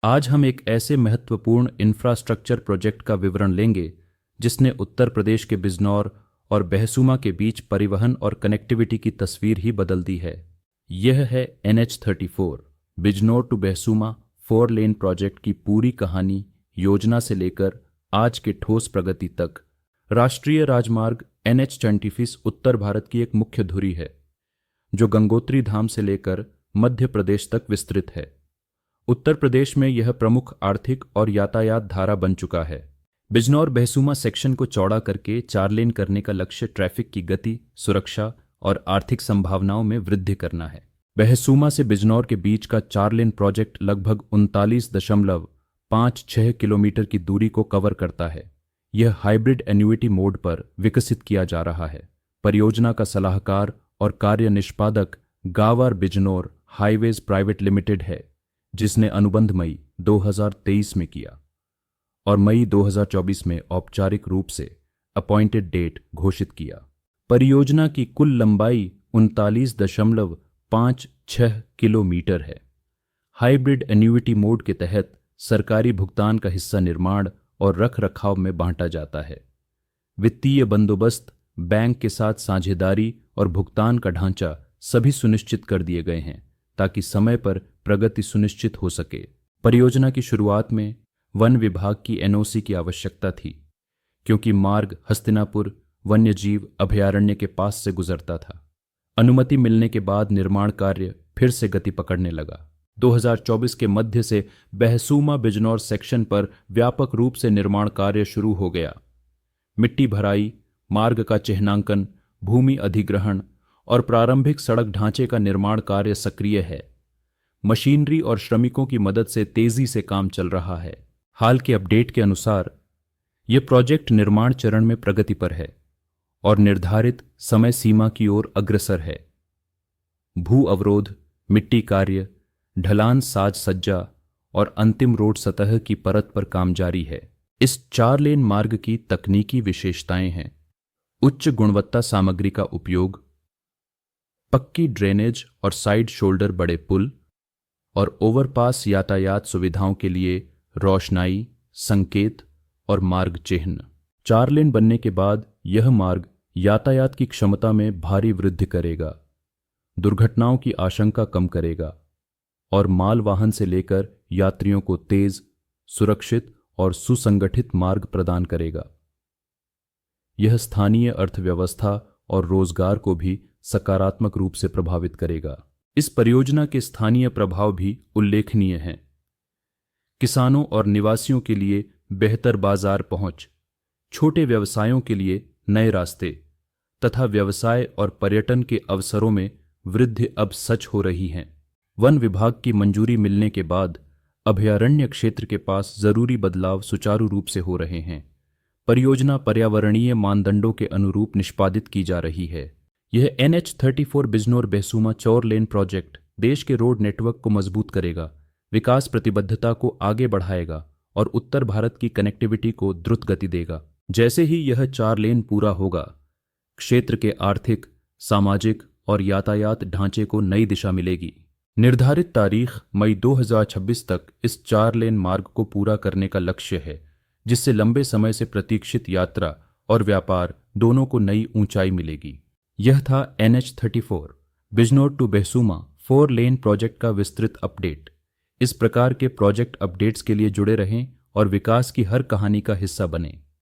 आज हम एक ऐसे महत्वपूर्ण इंफ्रास्ट्रक्चर प्रोजेक्ट का विवरण लेंगे जिसने उत्तर प्रदेश के बिजनौर और बहसूमा के बीच परिवहन और कनेक्टिविटी की तस्वीर ही बदल दी है। यह है NH34 Bijnor to Bahsuma 4 lane project की पूरी कहानी, योजना से लेकर आज के ठोस प्रगति तक। राष्ट्रीय राजमार्ग NH24 उत्तर भारत की एक मुख्य धुरी है जो गंगोत्री धाम से लेकर मध्य प्रदेश तक विस्तृत है। उत्तर प्रदेश में यह प्रमुख आर्थिक और यातायात धारा बन चुका है। बिजनौर बहसूमा सेक्शन को चौड़ा करके 4 लेन करने का लक्ष्य ट्रैफिक की गति, सुरक्षा और आर्थिक संभावनाओं में वृद्धि करना है। बहसूमा से बिजनौर के बीच का 4 लेन प्रोजेक्ट लगभग 39.56 किलोमीटर की दूरी को कवर करता है। यह हाइब्रिड एन्युइटी मोड पर विकसित किया जा रहा है। परियोजना का सलाहकार और कार्य निष्पादक गावर बिजनौर हाईवेज प्राइवेट लिमिटेड है, जिसने अनुबंध मई 2023 में किया और मई 2024 में औपचारिक रूप से अपॉइंटेड डेट घोषित किया। परियोजना की कुल लंबाई 39.56 किलोमीटर है। हाइब्रिड एन्युइटी मोड के तहत सरकारी भुगतान का हिस्सा निर्माण और रख रखाव में बांटा जाता है। वित्तीय बंदोबस्त, बैंक के साथ साझेदारी और भुगतान का ढांचा सभी सुनिश्चित कर दिए गए हैं ताकि समय पर प्रगति सुनिश्चित हो सके। परियोजना की शुरुआत में वन विभाग की NOC की आवश्यकता थी, क्योंकि मार्ग हस्तिनापुर वन्यजीव अभयारण्य के पास से गुजरता था। अनुमति मिलने के बाद निर्माण कार्य फिर से गति पकड़ने लगा। 2024 के मध्य से बहसूमा बिजनौर सेक्शन पर व्यापक रूप से निर्माण कार्य शुरू हो गया। मिट्टी भराई, मार्ग का चिह्नांकन, भूमि अधिग्रहण और प्रारंभिक सड़क ढांचे का निर्माण कार्य सक्रिय है। मशीनरी और श्रमिकों की मदद से तेजी से काम चल रहा है। हाल के अपडेट के अनुसार यह प्रोजेक्ट निर्माण चरण में प्रगति पर है और निर्धारित समय सीमा की ओर अग्रसर है। भू अवरोध, मिट्टी कार्य, ढलान साज सज्जा और अंतिम रोड सतह की परत पर काम जारी है। इस 4 लेन मार्ग की तकनीकी विशेषताएं हैं: उच्च गुणवत्ता सामग्री का उपयोग, पक्की ड्रेनेज और साइड शोल्डर बड़े पुल और ओवरपास, यातायात सुविधाओं के लिए रोशनाई, संकेत और मार्ग चिह्न। 4 लेन बनने के बाद यह मार्ग यातायात की क्षमता में भारी वृद्धि करेगा, दुर्घटनाओं की आशंका कम करेगा और माल वाहन से लेकर यात्रियों को तेज, सुरक्षित और सुसंगठित मार्ग प्रदान करेगा। यह स्थानीय अर्थव्यवस्था और रोजगार को भी सकारात्मक रूप से प्रभावित करेगा। इस परियोजना के स्थानीय प्रभाव भी उल्लेखनीय हैं। किसानों और निवासियों के लिए बेहतर बाजार पहुंच, छोटे व्यवसायों के लिए नए रास्ते तथा व्यवसाय और पर्यटन के अवसरों में वृद्धि अब सच हो रही है। वन विभाग की मंजूरी मिलने के बाद अभयारण्य क्षेत्र के पास जरूरी बदलाव सुचारू रूप से हो रहे हैं। परियोजना पर्यावरणीय मानदंडों के अनुरूप निष्पादित की जा रही है। यह NH34 Bijnor Bahsuma 4 lane project देश के रोड नेटवर्क को मजबूत करेगा, विकास प्रतिबद्धता को आगे बढ़ाएगा और उत्तर भारत की कनेक्टिविटी को द्रुत गति देगा। जैसे ही यह 4 लेन पूरा होगा, क्षेत्र के आर्थिक, सामाजिक और यातायात ढांचे को नई दिशा मिलेगी। निर्धारित तारीख मई 2026 तक इस 4 लेन मार्ग को पूरा करने का लक्ष्य है, जिससे लंबे समय से प्रतीक्षित यात्रा और व्यापार दोनों को नई ऊंचाई मिलेगी। यह था NH34 Bijnor to Bahsuma 4 lane project का विस्तृत अपडेट। इस प्रकार के प्रोजेक्ट अपडेट्स के लिए जुड़े रहें और विकास की हर कहानी का हिस्सा बनें।